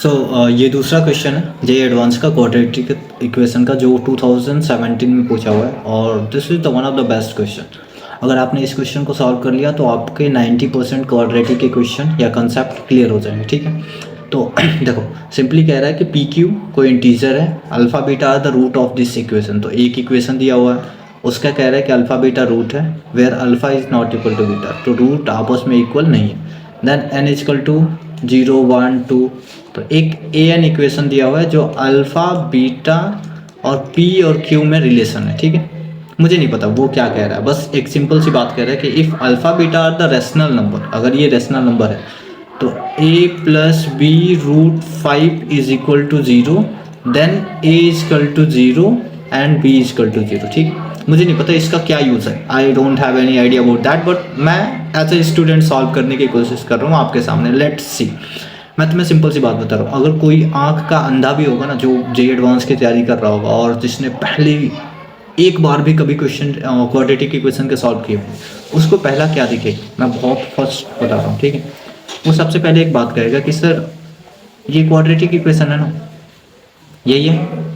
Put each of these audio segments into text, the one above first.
ये दूसरा क्वेश्चन है जे एडवांस का क्वाड्रेटिक इक्वेशन का, जो 2017 में पूछा हुआ है, और this is the one of the best question. अगर आपने इस क्वेश्चन को सॉल्व कर लिया तो आपके 90% क्वाड्रेटिक के क्वेश्चन या कंसेप्ट क्लियर हो जाएंगे, ठीक है। तो देखो, सिंपली कह रहा है कि पी क्यू कोई इंटीजर है, alpha beta are the root of this equation. तो एक इक्वेशन दिया हुआ है, उसका कह रहा है कि अल्फ़ा बीटा रूट है, where alpha is not equal to beta, तो रूट आपस में इक्वल नहीं है। Then n is equal to 0 1 2। तो एक ए एन इक्वेशन दिया हुआ है जो अल्फ़ा बीटा और पी और क्यू में रिलेशन है, ठीक है। मुझे नहीं पता वो क्या कह रहा है, बस एक सिंपल सी बात कह रहा है कि if alpha beta are the rational number, अगर ये रेशनल नंबर है तो a plus b root 5 is equal to 0, then a is equal to 0 and b is equal to 0, ठीक। मुझे नहीं पता इसका क्या यूज़ है, I don't have any idea about that, but मैं एज ए स्टूडेंट सॉल्व करने की कोशिश कर रहा हूँ आपके सामने। Let's see. मैं तुम्हें सिंपल सी बात बता रहा हूँ, अगर कोई आँख का अंधा भी होगा ना, जो जे एडवांस की तैयारी कर रहा होगा और जिसने पहले एक बार भी कभी क्वेश्चन क्वाड्रेटिक इक्वेशन के सॉल्व किए, उसको पहला क्या दिखे, मैं बहुत फर्स्ट बता रहा हूँ, ठीक है। वो सबसे पहले एक बात कहेगा कि सर ये क्वाड्रेटिक इक्वेशन है ना, यही है,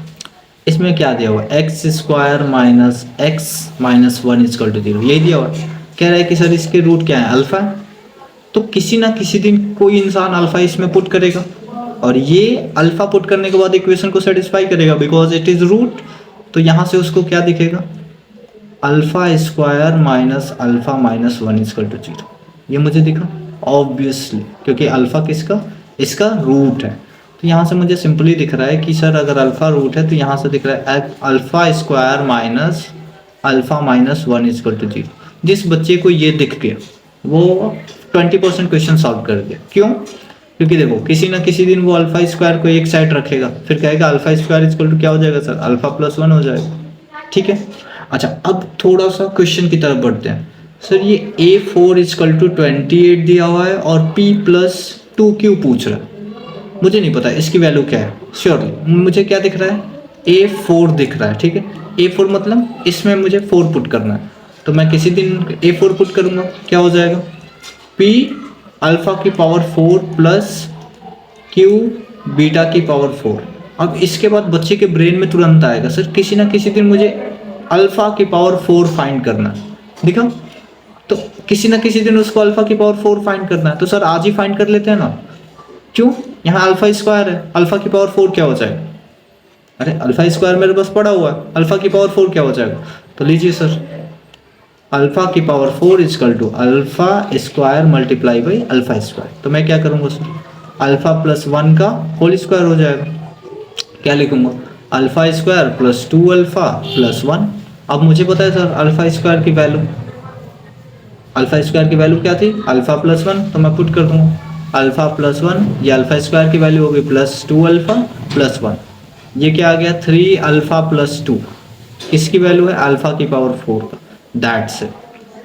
इसमें क्या दिया हुआ है, x square minus x minus 1 is equal to 0, यही दिया हुआ है। कह रहा है कि सर इसके रूट क्या है, अल्फा। तो किसी ना किसी दिन कोई इंसान अल्फा इसमें पुट करेगा और ये अल्फा पुट करने के बाद इक्वेशन को सेटिस्फाई करेगा बिकॉज इट इज रूट। तो यहाँ से उसको क्या दिखेगा, alpha square minus alpha minus 1 is equal to 0, ये मुझे दिखा ऑब्वियसली, क्योंकि अल्फा किसका, इसका रूट है। तो यहाँ से मुझे सिंपली दिख रहा है कि सर अगर अल्फा रूट है तो यहाँ से दिख रहा है alpha square minus alpha minus 1 is equal to 0। जिस बच्चे को ये दिख गया वो 20% क्वेश्चन सॉल्व कर दिया। क्यों? क्योंकि देखो किसी ना किसी दिन वो अल्फा स्क्वायर को एक साइड रखेगा, फिर कहेगा अल्फा स्क्वायर इजकल टू क्या हो जाएगा सर, अल्फा प्लस 1 हो जाएगा, ठीक है। अच्छा, अब थोड़ा सा क्वेश्चन की तरफ बढ़ते हैं। सर ये A4 इजकल टू 28 दिया हुआ है और P प्लस 2 क्यों पूछ रहा है, मुझे नहीं पता इसकी वैल्यू क्या है। श्योरली मुझे क्या दिख रहा है, A4 दिख रहा है, ठीक है। A4 मतलब इसमें मुझे 4 पुट करना है, तो मैं किसी दिन A4 पुट करूँगा, क्या हो जाएगा, P अल्फा की पावर 4 प्लस Q बीटा की पावर 4। अब इसके बाद बच्चे के ब्रेन में तुरंत आएगा, सर किसी ना किसी दिन मुझे अल्फा की पावर 4 फाइंड करना है, दिखा। तो किसी ना किसी दिन उसको अल्फा की पावर 4 फाइंड करना है, तो सर आज ही फाइंड कर लेते हैं ना। क्यों, यहाँ अल्फा स्क्वायर है, अल्फा की पावर 4 क्या हो जाएगा, अरे अल्फा स्क्वायर मेरे पास पड़ा हुआ है, अल्फा की पावर 4 क्या हो जाएगा। तो लीजिए सर, अल्फा की power 4 is equal to alpha square multiply by alpha square. तो मैं क्या करूँगा सर, अल्फा प्लस 1 का होल स्क्वायर हो जाएगा, क्या लिखूंगा, alpha square plus 2 alpha plus 1। अब मुझे पता है सर अल्फा स्क्वायर की वैल्यू, अल्फा स्क्वायर की वैल्यू क्या थी, अल्फा प्लस 1, तो मैं पुट कर दूंगा अल्फा प्लस 1, ये अल्फा स्क्वायर की वैल्यू होगी प्लस 2 अल्फा प्लस 1, ये क्या आ गया 3 अल्फा प्लस 2, किसकी वैल्यू है, अल्फा की पावर 4 का। That's it.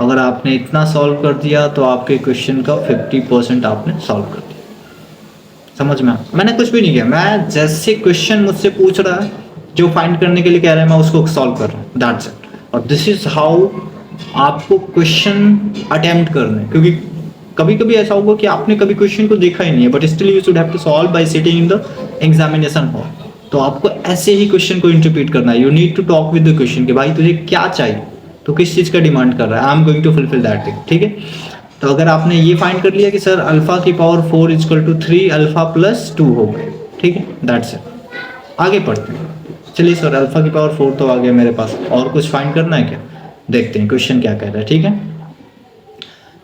अगर आपने इतना सॉल्व कर दिया तो आपके क्वेश्चन का 50% आपने सॉल्व कर दिया। समझ में, मैंने कुछ भी नहीं किया, मैं जैसे क्वेश्चन मुझसे पूछ रहा है, जो फाइंड करने के लिए कह रहा है, मैं उसको सॉल्व कर रहा हूँ, दैट्स इट। और दिस इज हाउ आपको क्वेश्चन अटेम्प्ट करना है, क्योंकि कभी कभी ऐसा होगा कि आपने कभी क्वेश्चन को देखा ही नहीं है, but still you should have to solve by sitting in the examination hall. तो आपको ऐसे ही क्वेश्चन को इंटरप्रेट करना है, you need to talk with the question कि भाई तुझे क्या चाहिए, तो किस चीज़ का डिमांड कर रहा है, I am going to fulfil that thing, ठीक है। तो अगर आपने ये फाइंड कर लिया कि सर अल्फा की power 4 is equal to 3 alpha plus 2 हो गए, ठीक है, दैट्स इट। आगे पढ़ते हैं। चलिए सर, अल्फा की पावर 4 तो आ गया मेरे पास, और कुछ फाइंड करना है क्या, देखते हैं क्वेश्चन क्या कह रहा है, ठीक है।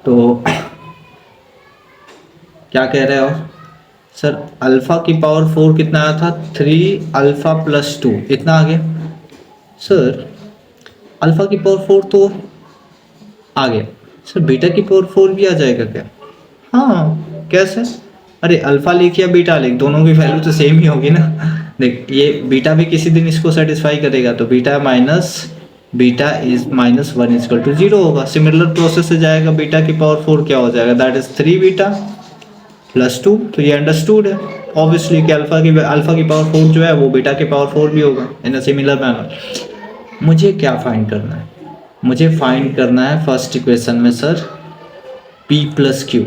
तो क्या कह रहे हो सर, अल्फा की पावर 4 कितना आया था, 3 अल्फा प्लस 2, इतना आ गया। सर अल्फा की पावर 4 तो आ गया, सर बीटा की पावर 4 भी आ जाएगा क्या, हाँ कैसे, अरे अल्फा लिख या बीटा लिख, दोनों की वैल्यू तो सेम ही होगी ना। देख ये बीटा भी किसी दिन इसको सेटिस्फाई करेगा, तो beta minus beta is minus 1 is equal to 0 होगा। सिमिलर प्रोसेस से जाएगा, बीटा की पावर 4 क्या हो जाएगा, दैट इज 3 बीटा प्लस 2। तो ये अंडरस्टूड है ऑब्वियसली कि अल्फा की पावर 4 जो है वो बीटा की पावर 4 भी होगा इन अ सिमिलर मैनर। मुझे क्या फाइंड करना है, मुझे फाइंड करना है फर्स्ट इक्वेशन में सर P प्लस क्यू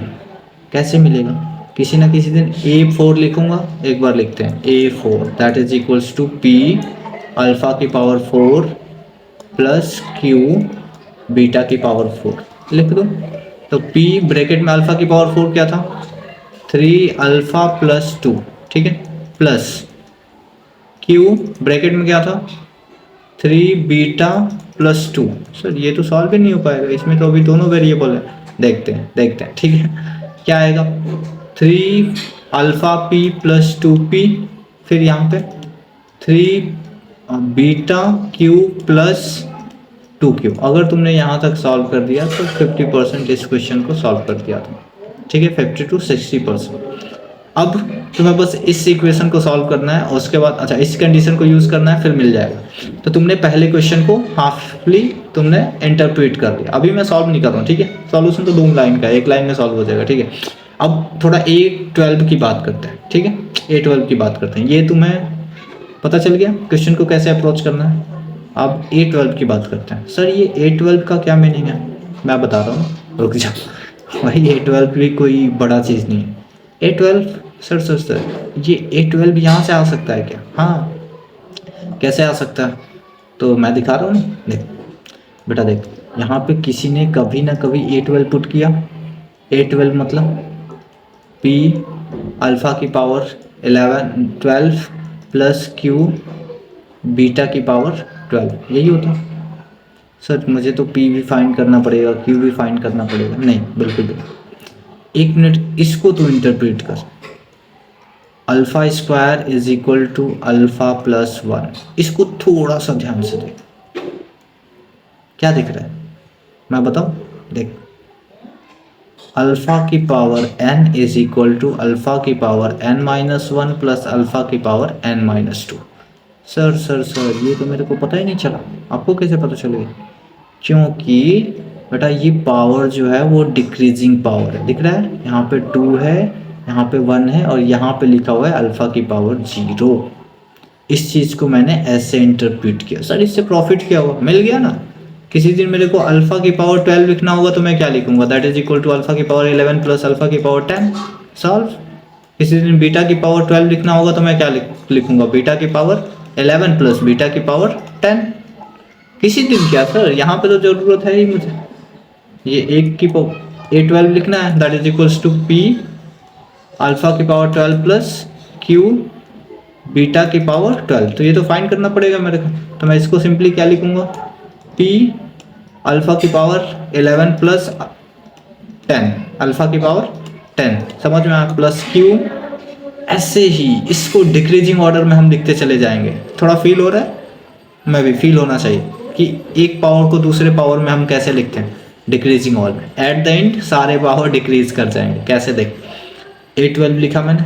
कैसे मिलेगा, किसी ना किसी दिन A4 लिखूंगा। एक बार लिखते हैं A4 that is equals to P alpha की पावर 4 प्लस Q बीटा की पावर 4 लिख दो। तो P ब्रैकेट में अल्फ़ा की पावर 4 क्या था, 3 अल्फ़ा प्लस 2, ठीक है, प्लस Q ब्रैकेट में क्या था, 3 बीटा प्लस 2। सर ये तो सॉल्व ही नहीं हो पाएगा, इसमें तो अभी दोनों वेरिएबल है। देखते हैं ठीक है, क्या आएगा, 3 अल्फ़ा पी प्लस 2p, फिर यहाँ पे 3 बीटा क्यू प्लस 2q। अगर तुमने यहाँ तक सॉल्व कर दिया तो 50% इस क्वेश्चन को सॉल्व कर दिया तुम, ठीक है, 50 to 60%। अब तुम्हें बस इस इक्वेशन को सॉल्व करना है और उसके बाद अच्छा इस कंडीशन को यूज़ करना है, फिर मिल जाएगा। तो तुमने पहले क्वेश्चन को हाफली तुमने इंटरप्रेट कर लिया। अभी मैं सॉल्व नहीं कर रहा हूँ, ठीक है, सॉल्यूशन तो 2 लाइन का है, 1 लाइन में सॉल्व हो जाएगा, ठीक है। अब थोड़ा A12 की बात करते हैं, ठीक है, A12 की बात करते हैं। ये तुम्हें पता चल गया क्वेश्चन को कैसे अप्रोच करना है। अब A12 की बात करते हैं। सर ये A12 का क्या मीनिंग है, मैं बता रहा हूँ, रुक जाओ भाई। A12 भी कोई बड़ा चीज़ नहीं है। A12 सर ये A12 यहाँ से आ सकता है क्या, हाँ कैसे आ सकता है, तो मैं दिखा रहा हूँ। देख बेटा देख, यहाँ पे किसी ने कभी ना कभी A12 पुट किया। A12 मतलब P अल्फ़ा की पावर 12 प्लस Q बीटा की पावर 12, यही होता। सर मुझे तो P भी फाइंड करना पड़ेगा, Q भी फाइंड करना पड़ेगा, नहीं बिल्कुल भी। 1 मिनट, इसको तो इंटरप्रेट कर। Alpha square is equal to alpha plus 1, इसको थोड़ा सा ध्यान से देख, क्या दिख रहा है मैं बताऊँ, देख अल्फ़ा की power n is equal to alpha की पावर n-1 प्लस अल्फ़ा की पावर n-2। सर ये तो मेरे को पता ही नहीं चला, आपको कैसे पता चलेगा, क्योंकि बेटा ये पावर जो है वो डिक्रीजिंग पावर है, दिख रहा है, यहाँ पे 2 है, यहाँ पे 1 है और यहाँ पे लिखा हुआ है अल्फ़ा की पावर 0। इस चीज़ को मैंने ऐसे इंटरप्रेट किया। सर इससे प्रॉफिट क्या हुआ, मिल गया ना। किसी दिन मेरे को अल्फ़ा की पावर 12 लिखना होगा तो मैं क्या लिखूंगा, that is equal to alpha की पावर 11 प्लस अल्फ़ा की पावर 10, सॉल्व। किसी दिन बीटा की पावर 12 लिखना होगा तो मैं क्या लिखूंगा, बीटा की पावर 11 प्लस बीटा की पावर 10। किसी दिन क्या सर, यहाँ पे तो ज़रूरत है ही मुझे, ये एक की A12 लिखना है, that is equals to P alpha की पावर 12 प्लस Q बीटा की पावर 12। तो ये तो फाइंड करना पड़ेगा मेरे को, तो मैं इसको सिंपली क्या लिखूंगा, P अल्फ़ा की पावर 11 प्लस 10 अल्फ़ा की पावर 10, समझ में आया, प्लस Q। ऐसे ही इसको डिक्रीजिंग ऑर्डर में हम लिखते चले जाएंगे। थोड़ा फील हो रहा है, मैं भी फील होना चाहिए कि एक पावर को दूसरे पावर में हम कैसे लिखते हैं, डिक्रीजिंग ऑर्डर में। एट द एंड सारे पावर डिक्रीज कर जाएंगे, कैसे देख, A12 लिखा मैंने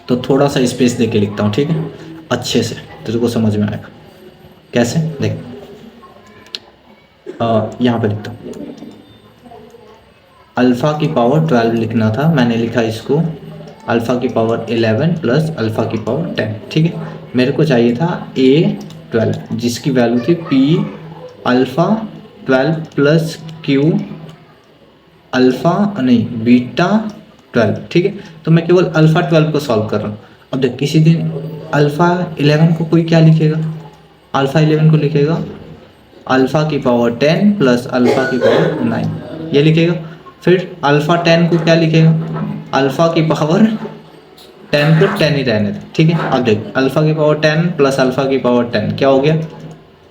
तो थोड़ा सा स्पेस दे के लिखता हूँ, ठीक है, अच्छे से तेरे को समझ में आएगा कैसे, देख यहाँ पे लिखता हूँ अल्फ़ा की पावर 12 लिखना था, मैंने लिखा इसको अल्फ़ा की पावर 11 प्लस अल्फ़ा की पावर 10, ठीक है। मेरे को चाहिए था A12 जिसकी वैल्यू थी P alpha 12 plus Q alpha नहीं बीटा 12, ठीक है। तो मैं केवल अल्फ़ा 12 को सॉल्व कर रहा हूँ। अब देख किसी दिन अल्फ़ा 11 को कोई क्या लिखेगा, अल्फ़ा 11 को लिखेगा अल्फ़ा की पावर 10 प्लस अल्फ़ा की पावर 9, ये लिखेगा। फिर अल्फ़ा 10 को क्या लिखेगा, अल्फ़ा की पावर 10 को 10 ही रहने दे, ठीक है। अब देख अल्फ़ा की पावर 10 प्लस अल्फ़ा की पावर 10 क्या हो गया,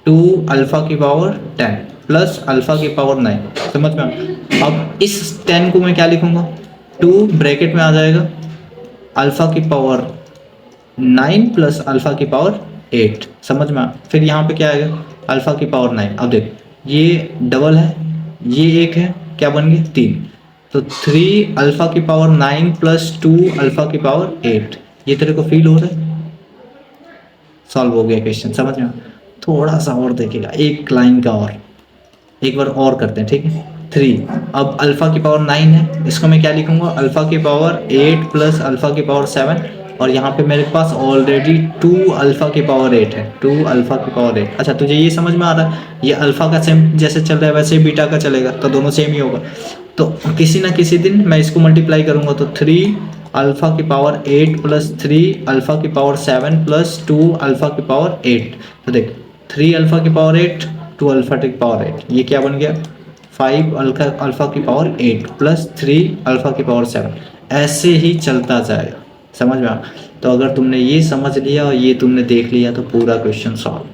2 अल्फ़ा की पावर 10 प्लस अल्फ़ा की पावर 9, समझ में। अब इस 10 को मैं क्या लिखूंगा, 2 ब्रैकेट में आ जाएगा अल्फ़ा की पावर 9 प्लस अल्फ़ा की पावर 8, समझ में। फिर यहाँ पे क्या आएगा, अल्फ़ा की पावर 9। अब देख ये डबल है, ये एक है, क्या बन गया 3, तो 3 अल्फ़ा की पावर 9 प्लस 2 अल्फ़ा की पावर 8। ये तेरे को फील हो रहा है, सॉल्व हो गया क्वेश्चन, समझ में। थोड़ा सा और देखेगा, एक लाइन का और एक बार और करते हैं, ठीक है। 3 अब अल्फ़ा की पावर 9 है, इसको मैं क्या लिखूंगा, अल्फ़ा की पावर 8 प्लस अल्फ़ा की पावर 7, और यहाँ पे मेरे पास ऑलरेडी 2 अल्फ़ा की पावर 8 है, 2 अल्फ़ा की पावर 8। अच्छा तुझे ये समझ में आ रहा है, ये अल्फ़ा का सेम जैसे चल रहा है वैसे ही बीटा का चलेगा, तो दोनों सेम ही होगा। तो किसी ना किसी दिन मैं इसको मल्टीप्लाई करूँगा तो 3 अल्फ़ा की पावर 8 प्लस 3 अल्फ़ा की पावर 7 प्लस 2 अल्फ़ा की पावर 8। तो देख 3 अल्फ़ा की पावर 8 2 अल्फ़ा की पावर 8, ये क्या बन गया 5 अल्फ़ा की पावर 8 प्लस 3 अल्फ़ा की पावर 7। ऐसे ही चलता जाएगा, समझ में आ। तो अगर तुमने ये समझ लिया और ये तुमने देख लिया तो पूरा क्वेश्चन सॉल्व।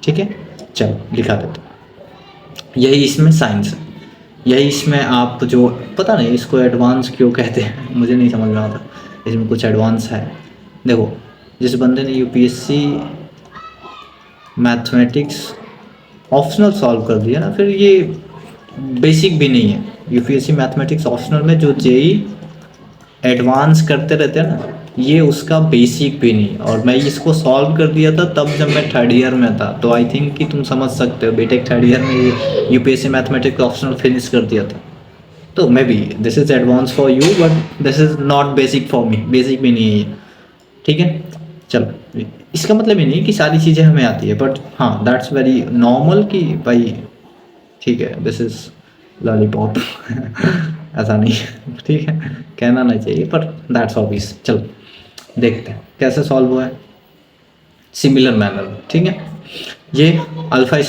ठीक है, चलो दिखा देते। यही इसमें साइंस है, यही इसमें आप जो पता नहीं इसको एडवांस क्यों कहते हैं मुझे नहीं समझ में आता, इसमें कुछ एडवांस है। देखो जिस बंदे ने यूपीएससी मैथमेटिक्स ऑप्शनल सॉल्व कर दिया ना, फिर ये बेसिक भी नहीं है। यूपीएससी मैथमेटिक्स ऑप्शनल में जो जेई एडवांस करते रहते हैं ना, ये उसका बेसिक भी नहीं। और मैं इसको सॉल्व कर दिया था तब जब मैं थर्ड ईयर में था, तो आई थिंक कि तुम समझ सकते हो बीटेक थर्ड ईयर में यूपीएससी मैथमेटिक्स ऑप्शनल फिनिश कर दिया था। तो may be this is advance for you but this is not basic for me, basic भी नहीं है ये। ठीक है, चलो इसका मतलब ये नहीं कि सारी चीज़ें हमें आती है, बट हाँ दैट्स वेरी नॉर्मल कि भाई ठीक है दिस इज़ लॉलीपॉप ऐसा नहीं ठीक है, कहना नहीं चाहिए पर दैट्स ऑब्वियस। चलो देखते हैं कैसे सॉल्व हुआ है सिमिलर मैनर में। ठीक है, ये alpha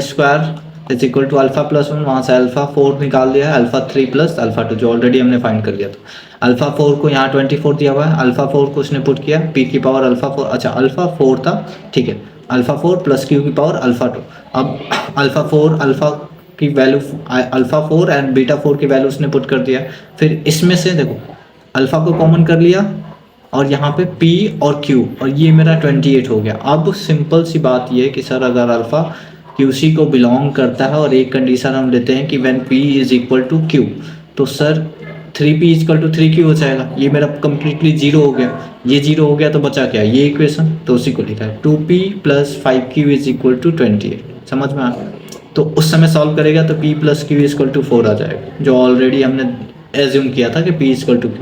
square is equal to alpha plus 1, वहाँ से अल्फ़ा 4 निकाल दिया है, अल्फ़ा 3 प्लस अल्फ़ा 2 जो ऑलरेडी हमने फाइंड कर लिया था। अल्फ़ा 4 को यहाँ 24 दिया हुआ है, अल्फ़ा 4 को उसने पुट किया पी की पावर अल्फ़ा 4, अच्छा अल्फ़ा 4 था, ठीक है, अल्फ़ा 4 प्लस क्यू की पावर अल्फ़ा 2। अब अल्फ़ा 4 अल्फ़ा की वैल्यू अल्फ़ा 4 एंड बीटा 4 की वैल्यू उसने पुट कर दिया। फिर इसमें से देखो अल्फ़ा को कॉमन कर लिया और यहाँ पे P और Q और ये मेरा 28 हो गया। अब सिंपल सी बात ये है कि सर अगर अल्फ़ा QC को बिलोंग करता है और एक कंडीशन हम लेते हैं कि when P is equal to Q, तो sir 3P is equal to 3Q हो जाएगा। ये मेरा कम्प्लीटली जीरो हो गया, ये जीरो हो गया तो बचा क्या, ये इक्वेशन, तो उसी को लिखा है 2P plus 5Q is equal to 28। समझ में आ, तो उस समय सॉल्व करेगा तो P plus Q is equal to 4 आ जाएगा, जो ऑलरेडी हमने एज्यूम किया था कि P is equal to Q।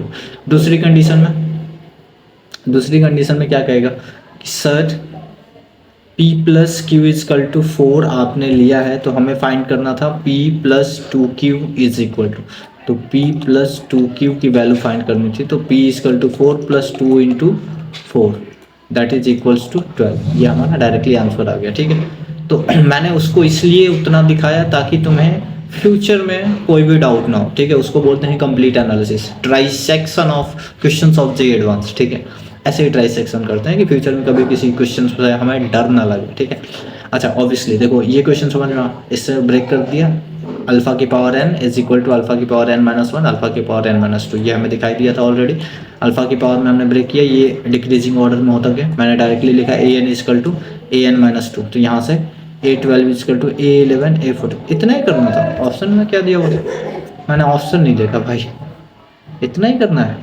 दूसरी कंडीशन में क्या कहेगा कि sir P plus Q is equal to 4 आपने लिया है, तो हमें फाइंड करना था P plus 2Q is equal to, तो P प्लस 2Q की वैल्यू फाइंड करनी थी, तो P is equal to 4 plus 2 into 4 that is equals to 12। ये हमारा डायरेक्टली आंसर आ गया। ठीक है, तो मैंने उसको इसलिए उतना दिखाया ताकि तुम्हें फ्यूचर में कोई भी डाउट ना हो। ठीक है, उसको बोलते हैं complete analysis, trisection of questions of JEE advance. ठीक है, ऐसे ही ट्राइसेक्शन करते हैं कि फ्यूचर में कभी किसी क्वेश्चन से हमें डर ना लगे। ठीक है, अच्छा ऑब्वियसली देखो ये क्वेश्चन समझ में, इससे ब्रेक कर दिया अल्फा की power n is equal to alpha की पावर n माइनस 1 अल्फा की पावर n माइनस 2, ये हमें दिखाई दिया था ऑलरेडी। अल्फा की पावर में हमने ब्रेक किया, ये डिक्रीजिंग ऑर्डर में होता गया, मैंने डायरेक्टली लिखा A N is equal to A N minus 2, तो यहाँ से A12 is equal to A11 A14, इतना ही करना था। ऑप्शन में क्या दिया हुआ था, मैंने ऑप्शन नहीं देखा भाई, इतना ही करना है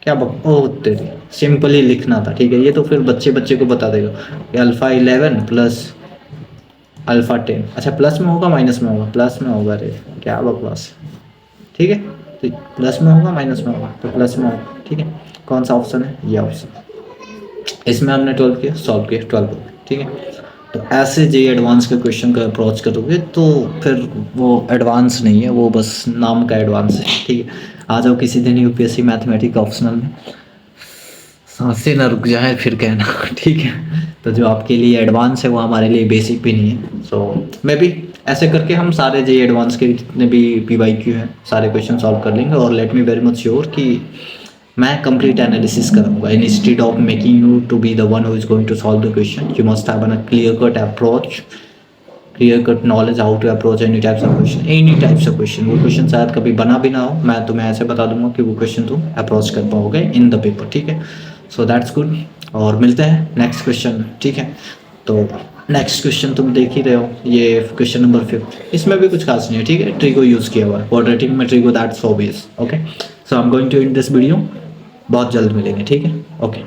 क्या ओह तेरी, सिंपली लिखना था। ठीक है, ये तो फिर बच्चे को बता देगा कि अल्फ़ा 11 प्लस अल्फ़ा 10, अच्छा प्लस में होगा माइनस में होगा, प्लस में होगा, रे क्या बकवास। ठीक है, तो प्लस में होगा माइनस में होगा, तो प्लस में होगा। ठीक है, कौन सा ऑप्शन है, ये ऑप्शन, इसमें हमने 12 किया, सॉल्व किया 12। ठीक है, तो ऐसे जेईई एडवांस के क्वेश्चन का अप्रोच करोगे तो फिर वो एडवांस नहीं है, वो बस नाम का एडवांस है। ठीक है, आ जाओ किसी दिन यूपीएससी मैथमेटिक्स ऑप्शनल में, सांसें ना रुक जाए फिर कहना। ठीक है, तो जो आपके लिए एडवांस है वो हमारे लिए बेसिक भी नहीं है। सो मे बी ऐसे करके हम सारे जेईई एडवांस के जितने भी PYQ हैं सारे क्वेश्चन सॉल्व कर लेंगे। और let me very much sure कि मैं कंप्लीट एनालिसिस करूँगा। Instead of making you to be the one who is going to solve the question, you must have a clear cut approach, clear cut knowledge how to approach any types of question. वो question शायद कभी बना भी ना हो, मैं तुम्हें ऐसे बता दूंगा कि वो क्वेश्चन तुम अप्रोच कर पाओगे इन द पेपर। ठीक है, सो दैट्स गुड, और मिलते हैं नेक्स्ट क्वेश्चन में। ठीक है, तो नेक्स्ट क्वेश्चन तुम देख ही रहे हो, ये क्वेश्चन नंबर 5, इसमें भी कुछ खास नहीं है। ठीक है, ट्री को यूज़ किया हुआ है, क्वाड्रेटिक में ट्री को, that's obvious. Okay, so I am going to end this video, बहुत जल्द मिलेंगे। ठीक है, ओके।